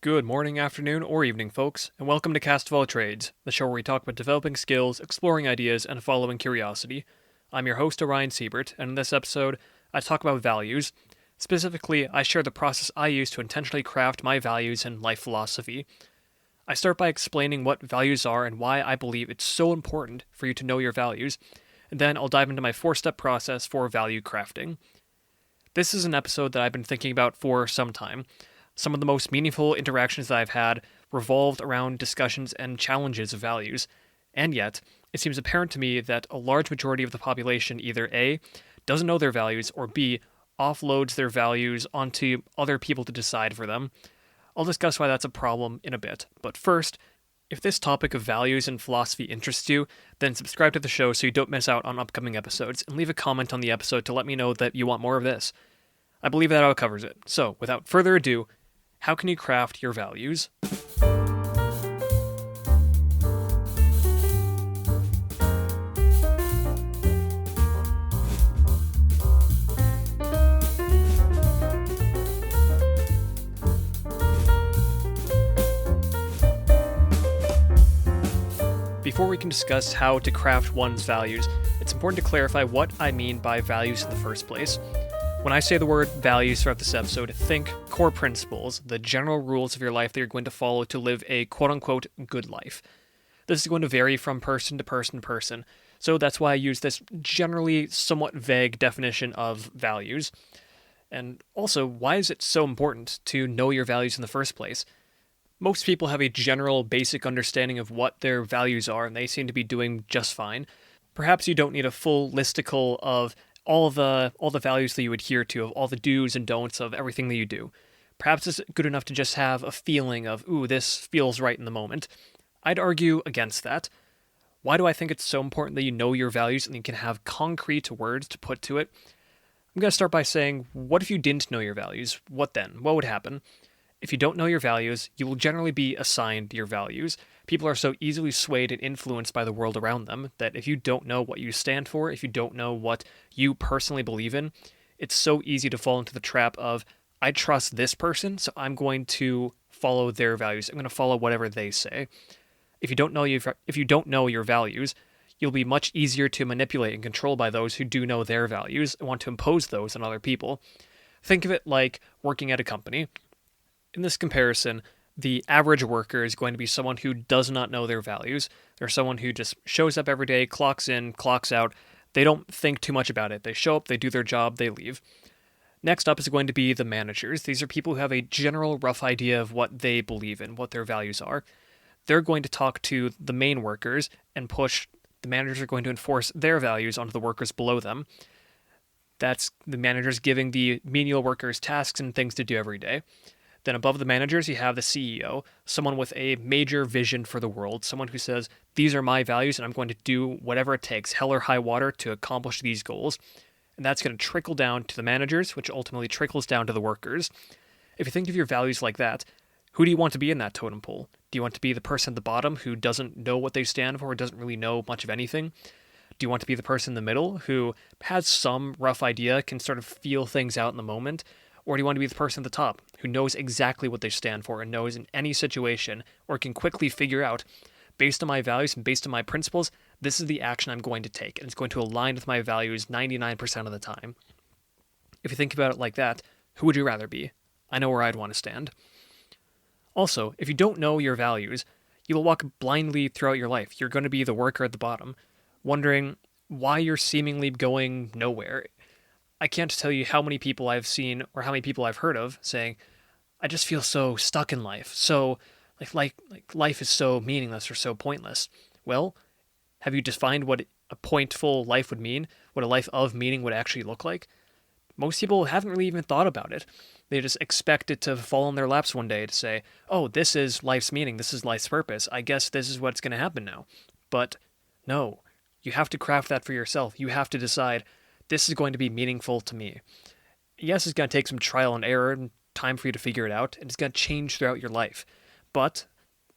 Good morning, afternoon, or evening, folks, and welcome to Cast of All Trades, the show where we talk about developing skills, exploring ideas, and following curiosity. I'm your host, Orion Siebert, and in this episode, I talk about values. Specifically, I share the process I use to intentionally craft my values and life philosophy. I start by explaining what values are and why I believe it's so important for you to know your values, and then I'll dive into my 4-step process for value crafting. This is an episode that I've been thinking about for some time. Some of the most meaningful interactions that I've had revolved around discussions and challenges of values, and yet, it seems apparent to me that a large majority of the population either A, doesn't know their values, or B, offloads their values onto other people to decide for them. I'll discuss why that's a problem in a bit, but first, if this topic of values and philosophy interests you, then subscribe to the show so you don't miss out on upcoming episodes, and leave a comment on the episode to let me know that you want more of this. I believe that all covers it. So, without further ado, how can you craft your values? Before we can discuss how to craft one's values, it's important to clarify what I mean by values in the first place. When I say the word values throughout this episode, think core principles, the general rules of your life that you're going to follow to live a quote-unquote good life. This is going to vary from person to person to person, so that's why I use this generally somewhat vague definition of values. And also, why is it so important to know your values in the first place? Most people have a general basic understanding of what their values are, and they seem to be doing just fine. Perhaps you don't need a full listicle of all the values that you adhere to, of all the do's and don'ts of everything that you do. Perhaps it's good enough to just have a feeling of, ooh, this feels right in the moment. I'd argue against that. Why do I think it's so important that you know your values and you can have concrete words to put to it? I'm going to start by saying, what if you didn't know your values? What then? What would happen? If you don't know your values, you will generally be assigned your values. People are so easily swayed and influenced by the world around them that if you don't know what you stand for, if you don't know what you personally believe in, it's so easy to fall into the trap of, I trust this person, so I'm going to follow their values. I'm going to follow whatever they say. If you don't know your values, you'll be much easier to manipulate and control by those who do know their values and want to impose those on other people. Think of it like working at a company. In this comparison, the average worker is going to be someone who does not know their values. They're someone who just shows up every day, clocks in, clocks out. They don't think too much about it. They show up, they do their job, they leave. Next up is going to be the managers. These are people who have a general rough idea of what they believe in, what their values are. They're going to talk to the main workers and push. The managers are going to enforce their values onto the workers below them. That's the managers giving the menial workers tasks and things to do every day. Then above the managers, you have the CEO, someone with a major vision for the world, someone who says, these are my values and I'm going to do whatever it takes, hell or high water, to accomplish these goals. And that's going to trickle down to the managers, which ultimately trickles down to the workers. If you think of your values like that, who do you want to be in that totem pole? Do you want to be the person at the bottom who doesn't know what they stand for, doesn't really know much of anything? Do you want to be the person in the middle who has some rough idea, can sort of feel things out in the moment? Or do you want to be the person at the top who knows exactly what they stand for and knows in any situation or can quickly figure out, based on my values and based on my principles, this is the action I'm going to take and it's going to align with my values 99% of the time? If you think about it like that, who would you rather be? I know where I'd want to stand. Also, if you don't know your values, you will walk blindly throughout your life. You're going to be the worker at the bottom, wondering why you're seemingly going nowhere. I can't tell you how many people I've seen or how many people I've heard of saying, I just feel so stuck in life. So like life is so meaningless or so pointless. Well, have you defined what a pointful life would mean? What a life of meaning would actually look like? Most people haven't really even thought about it. They just expect it to fall in their laps one day to say, oh, this is life's meaning. This is life's purpose. I guess this is what's going to happen now. But no, you have to craft that for yourself. You have to decide, this is going to be meaningful to me. Yes, it's going to take some trial and error and time for you to figure it out, and it's going to change throughout your life. But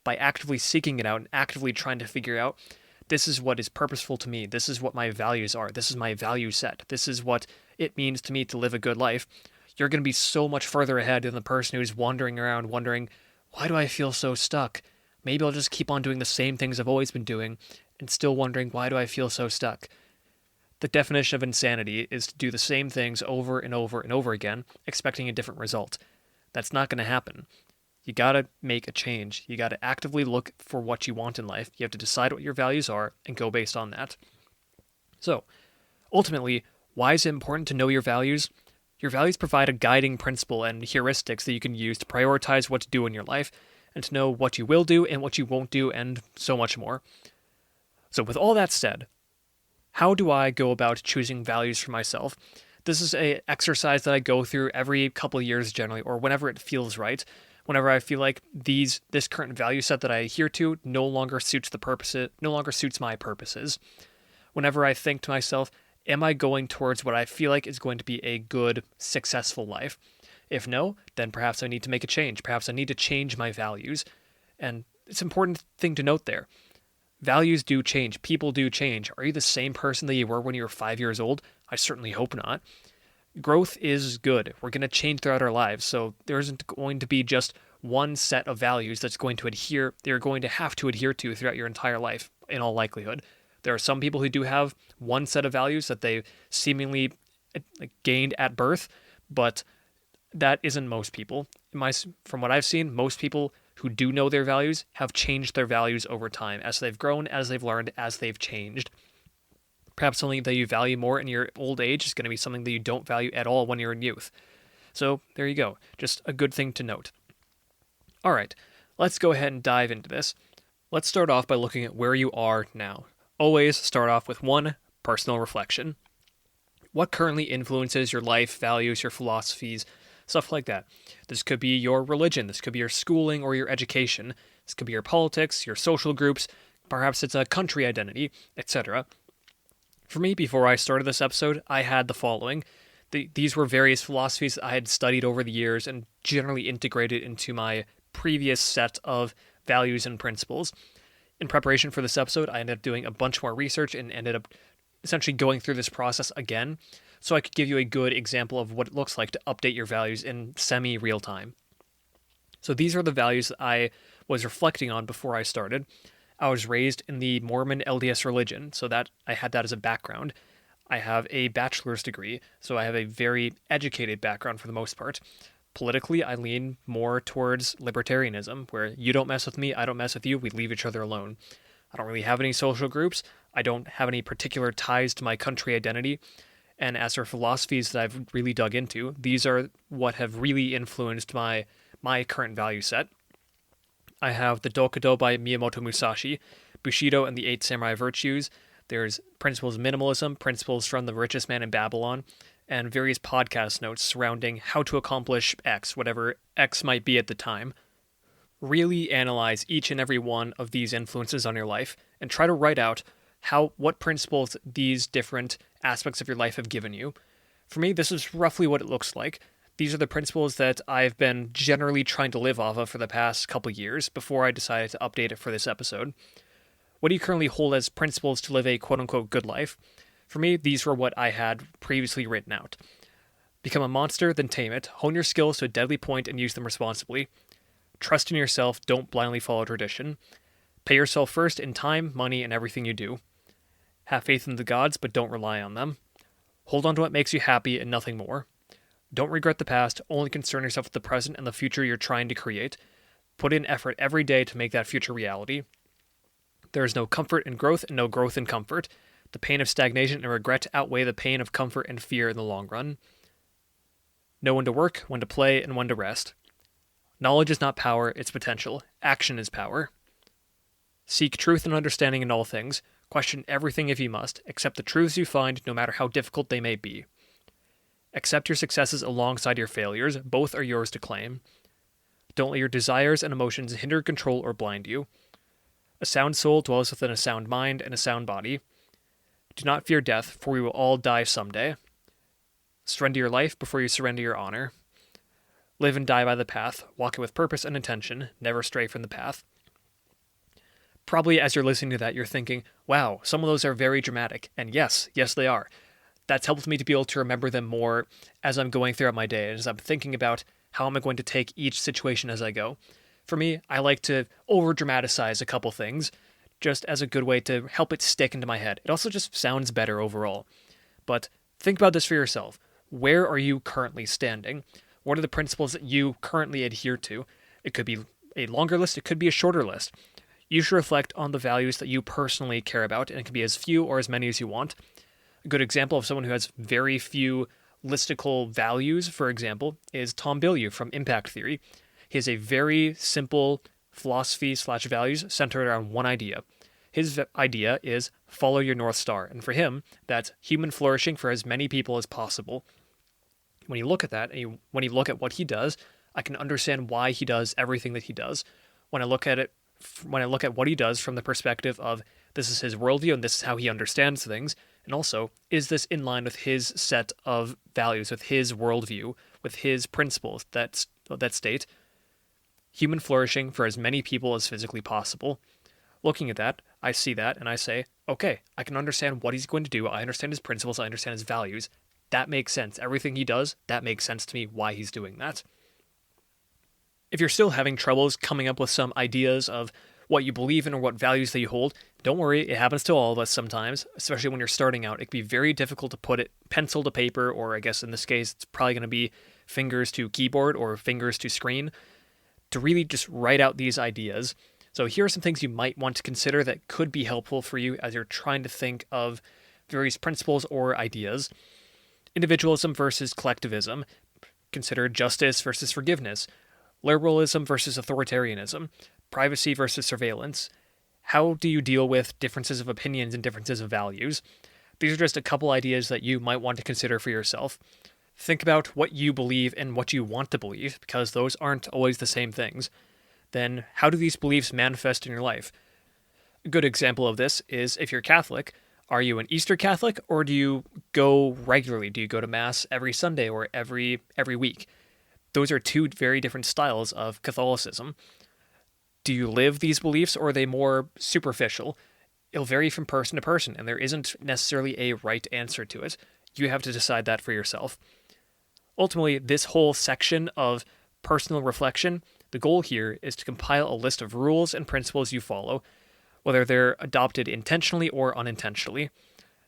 by actively seeking it out and actively trying to figure out, this is what is purposeful to me, this is what my values are, this is my value set, this is what it means to me to live a good life, you're going to be so much further ahead than the person who's wandering around wondering, why do I feel so stuck? Maybe I'll just keep on doing the same things I've always been doing and still wondering, why do I feel so stuck? The definition of insanity is to do the same things over and over and over again, expecting a different result. That's not going to happen. You gotta make a change. You gotta actively look for what you want in life. You have to decide what your values are and go based on that. So, ultimately, why is it important to know your values? Your values provide a guiding principle and heuristics that you can use to prioritize what to do in your life and to know what you will do and what you won't do and so much more. So, with all that said, how do I go about choosing values for myself? This is an exercise that I go through every couple of years generally, or whenever it feels right. Whenever I feel like this current value set that I adhere to no longer suits my purposes. Whenever I think to myself, am I going towards what I feel like is going to be a good, successful life? If no, then perhaps I need to make a change. Perhaps I need to change my values. And it's an important thing to note there. Values do change. People do change. Are you the same person that you were when you were 5 years old? I certainly hope not. Growth is good. We're going to change throughout our lives, so there isn't going to be just one set of values that's going to you're going to have to adhere to throughout your entire life, in all likelihood. There are some people who do have one set of values that they seemingly gained at birth, but that isn't most people. From what I've seen, most people who do know their values have changed their values over time as they've grown, as they've learned, as they've changed. Perhaps something that you value more in your old age is going to be something that you don't value at all when you're in youth. So there you go. Just a good thing to note. All right, let's go ahead and dive into this. Let's start off by looking at where you are now. Always start off with one personal reflection. What currently influences your life, values, your philosophies, stuff like that? This could be your religion, this could be your schooling or your education, this could be your politics, your social groups, perhaps it's a country identity, etc. For me, before I started this episode, I had the following. These were various philosophies that I had studied over the years and generally integrated into my previous set of values and principles. In preparation for this episode, I ended up doing a bunch more research and ended up essentially going through this process again, so I could give you a good example of what it looks like to update your values in semi-real time. So these are the values that I was reflecting on before I started. I was raised in the Mormon LDS religion, so that I had that as a background. I have a bachelor's degree, so I have a very educated background for the most part. Politically, I lean more towards libertarianism, where you don't mess with me, I don't mess with you, we leave each other alone. I don't really have any social groups, I don't have any particular ties to my country identity, and as for philosophies that I've really dug into, these are what have really influenced my current value set. I have the Dokudo by Miyamoto Musashi, Bushido and the Eight Samurai Virtues. There's Principles of Minimalism, Principles from the Richest Man in Babylon, and various podcast notes surrounding how to accomplish X, whatever X might be at the time. Really analyze each and every one of these influences on your life and try to write out what principles these different aspects of your life have given you. For me, this is roughly what it looks like. These are the principles that I've been generally trying to live off of for the past couple years before I decided to update it for this episode. What do you currently hold as principles to live a quote-unquote good life? For me, these were what I had previously written out. Become a monster, then tame it. Hone your skills to a deadly point and use them responsibly. Trust in yourself, don't blindly follow tradition. Pay yourself first in time, money, and everything you do. Have faith in the gods, but don't rely on them. Hold on to what makes you happy and nothing more. Don't regret the past, only concern yourself with the present and the future you're trying to create. Put in effort every day to make that future reality. There is no comfort in growth and no growth in comfort. The pain of stagnation and regret outweigh the pain of comfort and fear in the long run. Know when to work, when to play, and when to rest. Knowledge is not power, it's potential. Action is power. Seek truth and understanding in all things. Question everything if you must. Accept the truths you find, no matter how difficult they may be. Accept your successes alongside your failures. Both are yours to claim. Don't let your desires and emotions hinder, control, or blind you. A sound soul dwells within a sound mind and a sound body. Do not fear death, for we will all die someday. Surrender your life before you surrender your honor. Live and die by the path. Walk it with purpose and intention. Never stray from the path. Probably as you're listening to that, you're thinking, wow, some of those are very dramatic. And yes, they are. That's helped me to be able to remember them more as I'm going throughout my day, as I'm thinking about how am I going to take each situation as I go. For me, I like to over dramatize a couple things just as a good way to help it stick into my head. It also just sounds better overall. But think about this for yourself. Where are you currently standing? What are the principles that you currently adhere to? It could be a longer list, it could be a shorter list. You should reflect on the values that you personally care about, and it can be as few or as many as you want. A good example of someone who has very few listicle values, for example, is Tom Bilyeu from Impact Theory. He has a very simple philosophy/values centered around one idea. His idea is follow your North Star. And for him, that's human flourishing for as many people as possible. When you look at that, and when you look at what he does, I can understand why he does everything that he does. When I look at what he does from the perspective of this is his worldview and this is how he understands things, and also, is this in line with his set of values, with his worldview, with his principles that state human flourishing for as many people as physically possible? Looking at that, I see that and I say, okay, I can understand what he's going to do. I understand his principles. I understand his values. That makes sense. Everything he does, that makes sense to me why he's doing that. If you're still having troubles coming up with some ideas of what you believe in or what values that you hold, don't worry, it happens to all of us sometimes, especially when you're starting out. It can be very difficult to put it pencil to paper, or I guess in this case, it's probably going to be fingers to keyboard or fingers to screen, to really just write out these ideas. So here are some things you might want to consider that could be helpful for you as you're trying to think of various principles or ideas. Individualism versus collectivism. Consider justice versus forgiveness. Liberalism versus authoritarianism. Privacy versus surveillance. How do you deal with differences of opinions and differences of values? These are just a couple ideas that you might want to consider for yourself. Think about what you believe and what you want to believe, because those aren't always the same things. Then how do these beliefs manifest in your life? A good example of this is if you're Catholic, are you an Easter Catholic or do you go regularly? Do you go to Mass every Sunday or every week? Those are two very different styles of Catholicism. Do you live these beliefs or are they more superficial? It'll vary from person to person, and there isn't necessarily a right answer to it. You have to decide that for yourself. Ultimately, this whole section of personal reflection, the goal here is to compile a list of rules and principles you follow, whether they're adopted intentionally or unintentionally.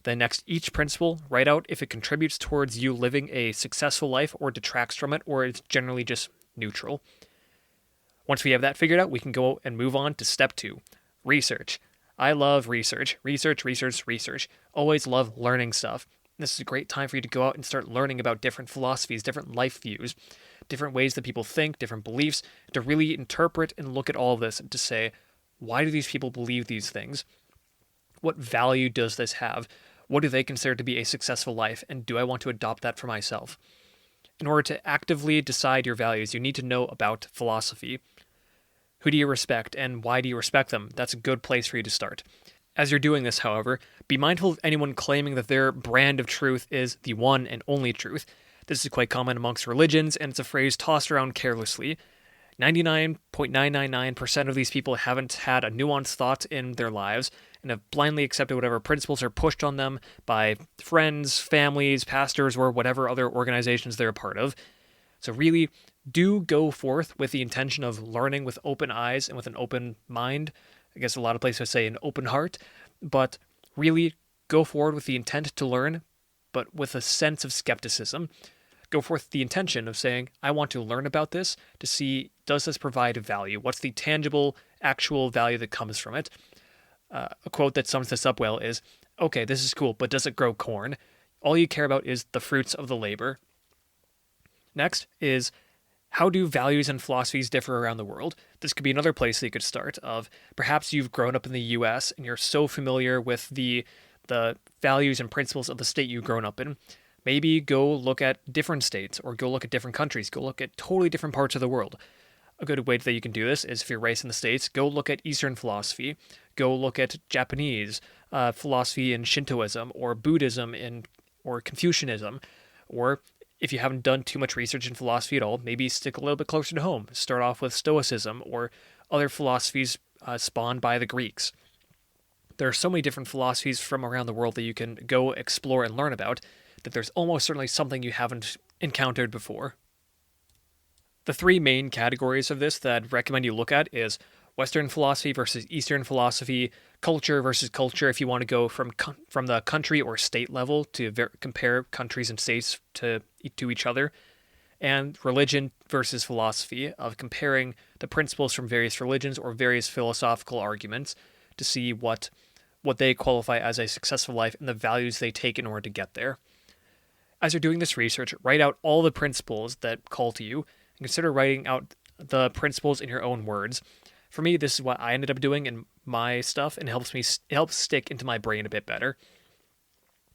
Then next, each principle, write out if it contributes towards you living a successful life or detracts from it, or it's generally just neutral. Once we have that figured out, we can go and move on to step 2, research. I love research. Research. Always love learning stuff. This is a great time for you to go out and start learning about different philosophies, different life views, different ways that people think, different beliefs, to really interpret and look at all of this and to say, why do these people believe these things? What value does this have? What do they consider to be a successful life? And do I want to adopt that for myself? In order to actively decide your values, you need to know about philosophy. Who do you respect and why do you respect them? That's a good place for you to start. As you're doing this, however, be mindful of anyone claiming that their brand of truth is the one and only truth. This is quite common amongst religions, and it's a phrase tossed around carelessly. 99.999% of these people haven't had a nuanced thought in their lives and have blindly accepted whatever principles are pushed on them by friends, families, pastors, or whatever other organizations they're a part of. So really, do go forth with the intention of learning with open eyes and with an open mind. I guess a lot of places say an open heart, but really go forward with the intent to learn, but with a sense of skepticism. Go forth with the intention of saying, I want to learn about this to see, does this provide value? What's the tangible, actual value that comes from it? A quote that sums this up well is, okay, this is cool, but does it grow corn? All you care about is the fruits of the labor. Next is, how do values and philosophies differ around the world? This could be another place that you could start of, perhaps you've grown up in the US and you're so familiar with the values and principles of the state you've grown up in. Maybe go look at different states or go look at different countries. Go look at totally different parts of the world. A good way that you can do this is if you're raised in the States, go look at Eastern philosophy. Go look at Japanese philosophy in Shintoism or Buddhism or Confucianism. Or if you haven't done too much research in philosophy at all, maybe stick a little bit closer to home. Start off with Stoicism or other philosophies spawned by the Greeks. There are so many different philosophies from around the world that you can go explore and learn about that there's almost certainly something you haven't encountered before. The three main categories of this that I'd recommend you look at is Western philosophy versus Eastern philosophy, culture versus culture if you want to go from the country or state level to compare countries and states to each other, and religion versus philosophy of comparing the principles from various religions or various philosophical arguments to see what they qualify as a successful life and the values they take in order to get there. As you're doing this research, write out all the principles that call to you and consider writing out the principles in your own words. For me, this is what I ended up doing in my stuff and it helps stick into my brain a bit better.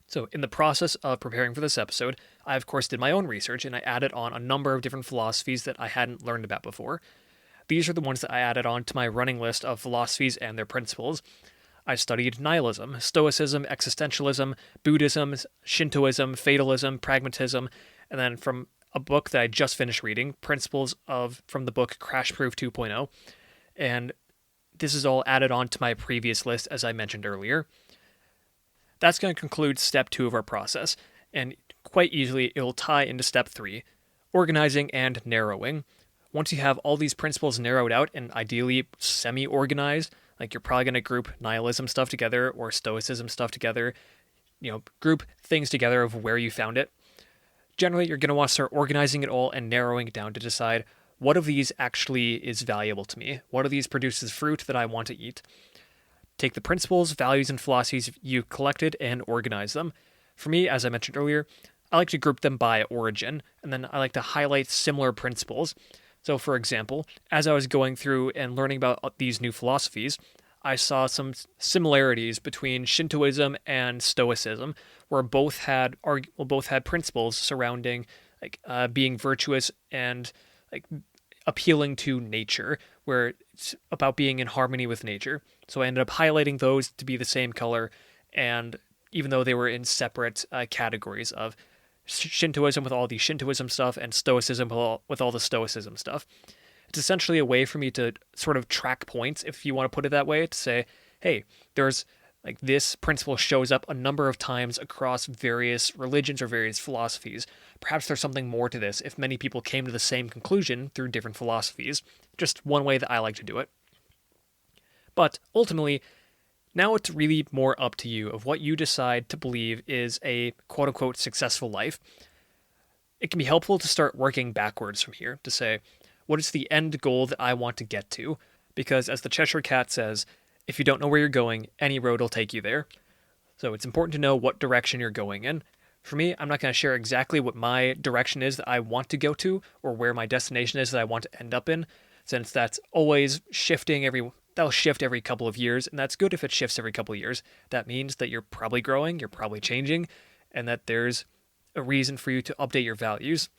So in the process of preparing for this episode, I of course did my own research and I added on a number of different philosophies that I hadn't learned about before. These are the ones that I added on to my running list of philosophies and their principles. I studied nihilism, stoicism, existentialism, Buddhism, Shintoism, fatalism, pragmatism, and then from a book that I just finished reading, principles from the book Crash Proof 2.0, and this is all added on to my previous list as I mentioned earlier. That's going to conclude step 2 of our process, and quite easily it will tie into step 3, organizing and narrowing. Once you have all these principles narrowed out and ideally semi-organized, like you're probably going to group nihilism stuff together or stoicism stuff together, group things together of where you found it. Generally, you're going to want to start organizing it all and narrowing it down to decide what of these actually is valuable to me? What of these produces fruit that I want to eat? Take the principles, values, and philosophies you collected and organize them. For me, as I mentioned earlier, I like to group them by origin, and then I like to highlight similar principles. So, for example, as I was going through and learning about these new philosophies, I saw some similarities between Shintoism and Stoicism, where both had principles surrounding being virtuous and appealing to nature, where it's about being in harmony with nature. So I ended up highlighting those to be the same color, and even though they were in separate categories of Shintoism with all the Shintoism stuff and Stoicism with all the Stoicism stuff. It's essentially a way for me to sort of track points, if you want to put it that way, to say, hey, there's this principle shows up a number of times across various religions or various philosophies. Perhaps there's something more to this if many people came to the same conclusion through different philosophies. Just one way that I like to do it. But ultimately, now it's really more up to you of what you decide to believe is a quote-unquote successful life. It can be helpful to start working backwards from here to say, what is the end goal that I want to get to? Because as the Cheshire Cat says, if you don't know where you're going, any road will take you there. So it's important to know what direction you're going in. For me, I'm not going to share exactly what my direction is that I want to go to or where my destination is that I want to end up in, since that's always shifting that'll shift every couple of years, and that's good if it shifts every couple of years. That means that you're probably growing, you're probably changing, and that there's a reason for you to update your values.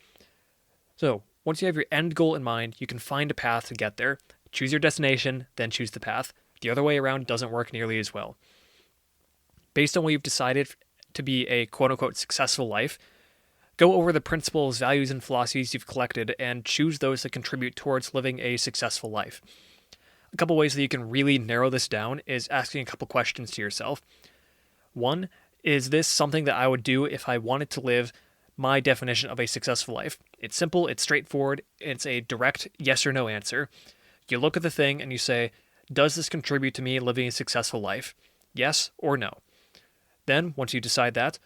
So, once you have your end goal in mind, you can find a path to get there. Choose your destination, then choose the path. The other way around doesn't work nearly as well. Based on what you've decided to be a quote-unquote successful life, go over the principles, values, and philosophies you've collected and choose those that contribute towards living a successful life. A couple ways that you can really narrow this down is asking a couple questions to yourself. One, is this something that I would do if I wanted to live my definition of a successful life? It's simple, it's straightforward, it's a direct yes or no answer. You look at the thing and you say, does this contribute to me living a successful life? Yes or no? Then, once you decide that,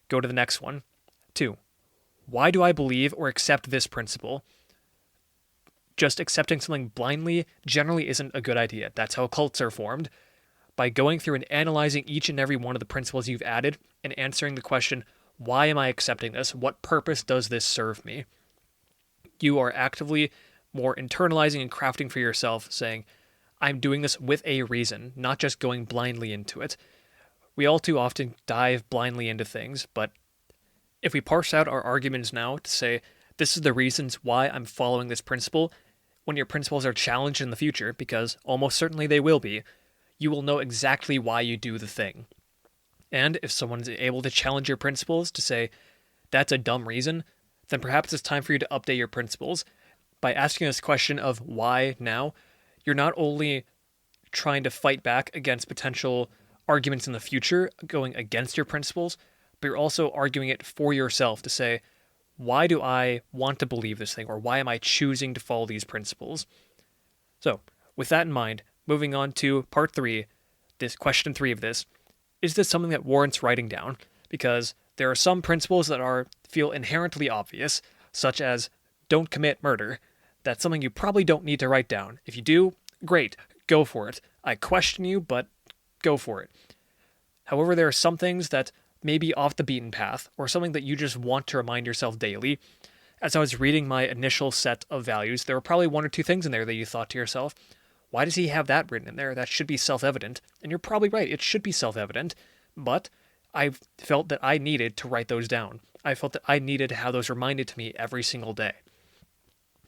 go to the next one. 2, why do I believe or accept this principle? Just accepting something blindly generally isn't a good idea. That's how cults are formed. By going through and analyzing each and every one of the principles you've added and answering the question, why am I accepting this? What purpose does this serve me? You are actively more internalizing and crafting for yourself, saying, I'm doing this with a reason, not just going blindly into it. We all too often dive blindly into things, but if we parse out our arguments now to say, this is the reasons why I'm following this principle, when your principles are challenged in the future, because almost certainly they will be, you will know exactly why you do the thing. And if someone is able to challenge your principles to say, that's a dumb reason, then perhaps it's time for you to update your principles. By asking this question of why now, you're not only trying to fight back against potential arguments in the future going against your principles, but you're also arguing it for yourself to say, why do I want to believe this thing, or why am I choosing to follow these principles? So, with that in mind, moving on to part 3, this question 3 of this, is this something that warrants writing down? Because there are some principles that feel inherently obvious, such as don't commit murder. That's something you probably don't need to write down. If you do, great, go for it. I question you, but go for it. However, there are some things that may be off the beaten path, or something that you just want to remind yourself daily. As I was reading my initial set of values, there were probably 1 or 2 things in there that you thought to yourself, why does he have that written in there? That should be self-evident. And you're probably right, it should be self-evident, but I felt that I needed to write those down. I felt that I needed to have those reminded to me every single day.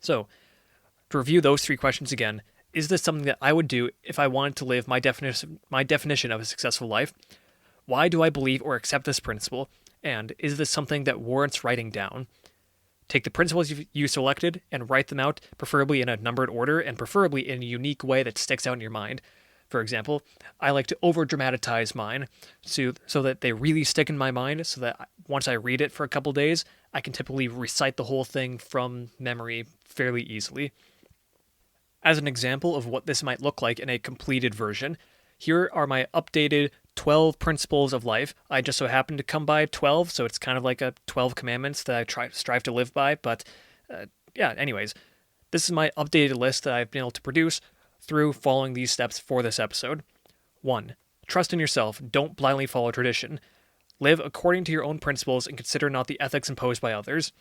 So, to review those 3 questions again, is this something that I would do if I wanted to live my definition of a successful life? Why do I believe or accept this principle? And is this something that warrants writing down? Take the principles you selected and write them out, preferably in a numbered order and preferably in a unique way that sticks out in your mind. For example, I like to over-dramatize mine so that they really stick in my mind, so that once I read it for a couple days, I can typically recite the whole thing from memory fairly easily. As an example of what this might look like in a completed version, here are my updated 12 principles of life. I just so happen to come by 12, so it's kind of like a 12 commandments that I strive to live by. But anyways, this is my updated list that I've been able to produce through following these steps for this episode. 1. Trust in yourself. Don't blindly follow tradition. Live according to your own principles and consider not the ethics imposed by others.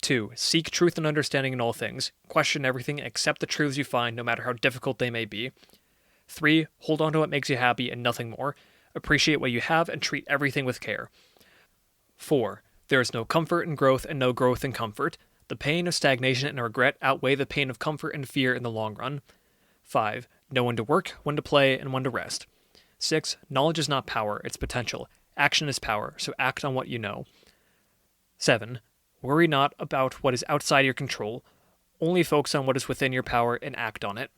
2. Seek truth and understanding in all things. Question everything and accept the truths you find, no matter how difficult they may be. 3. Hold on to what makes you happy and nothing more. Appreciate what you have and treat everything with care. 4. There is no comfort in growth and no growth in comfort. The pain of stagnation and regret outweigh the pain of comfort and fear in the long run. 5. Know when to work, when to play, and when to rest. 6. Knowledge is not power, it's potential. Action is power, so act on what you know. 7. Worry not about what is outside your control. Only focus on what is within your power and act on it.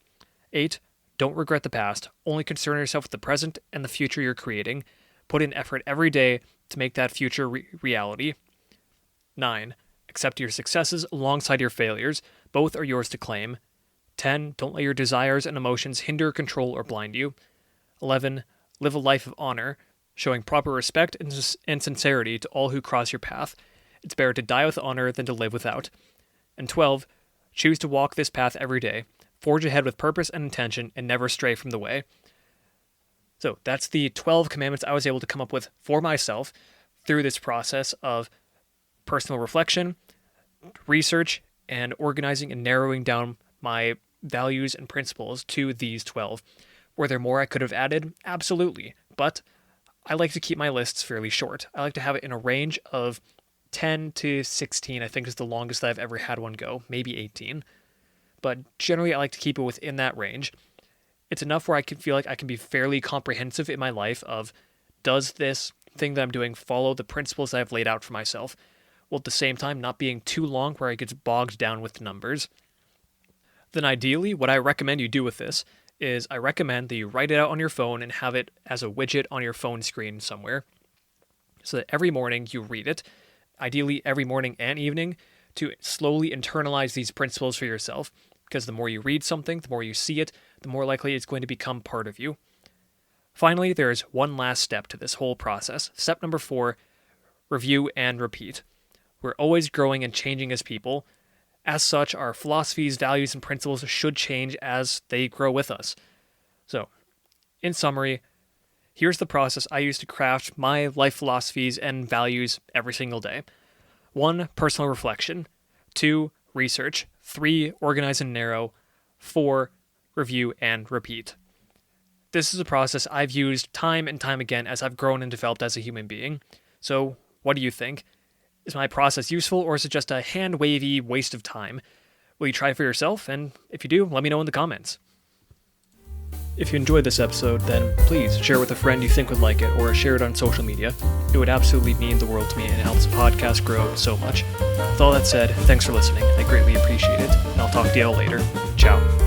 8. Don't regret the past. Only concern yourself with the present and the future you're creating. Put in effort every day to make that future reality. 9. Accept your successes alongside your failures. Both are yours to claim. 10. Don't let your desires and emotions hinder, control, or blind you. 11. Live a life of honor, showing proper respect and sincerity to all who cross your path. It's better to die with honor than to live without. And 12. Choose to walk this path every day. Forge ahead with purpose and intention and never stray from the way. So that's the 12 commandments I was able to come up with for myself through this process of personal reflection, research, and organizing and narrowing down my values and principles to these 12. Were there more I could have added? Absolutely. But I like to keep my lists fairly short. I like to have it in a range of 10 to 16, I think is the longest that I've ever had one go, maybe 18. But generally I like to keep it within that range. It's enough where I can feel like I can be fairly comprehensive in my life of, does this thing that I'm doing follow the principles that I've laid out for myself, while at the same time not being too long where it gets bogged down with numbers. Then ideally, what I recommend you do with this is I recommend that you write it out on your phone and have it as a widget on your phone screen somewhere, so that every morning you read it, ideally every morning and evening, to slowly internalize these principles for yourself, because the more you read something, the more you see it, the more likely it's going to become part of you. Finally, there is one last step to this whole process. Step number 4, review and repeat. We're always growing and changing as people. As such, our philosophies, values, and principles should change as they grow with us. So, in summary, here's the process I use to craft my life philosophies and values every single day. 1. Personal reflection. 2. Research. 3. Organize and narrow. 4. Review and repeat. This is a process I've used time and time again as I've grown and developed as a human being. So, what do you think? Is my process useful, or is it just a hand-wavy waste of time? Will you try it for yourself? And if you do, let me know in the comments. If you enjoyed this episode, then please share it with a friend you think would like it, or share it on social media. It would absolutely mean the world to me, and it helps the podcast grow so much. With all that said, thanks for listening. I greatly appreciate it, and I'll talk to you all later. Ciao.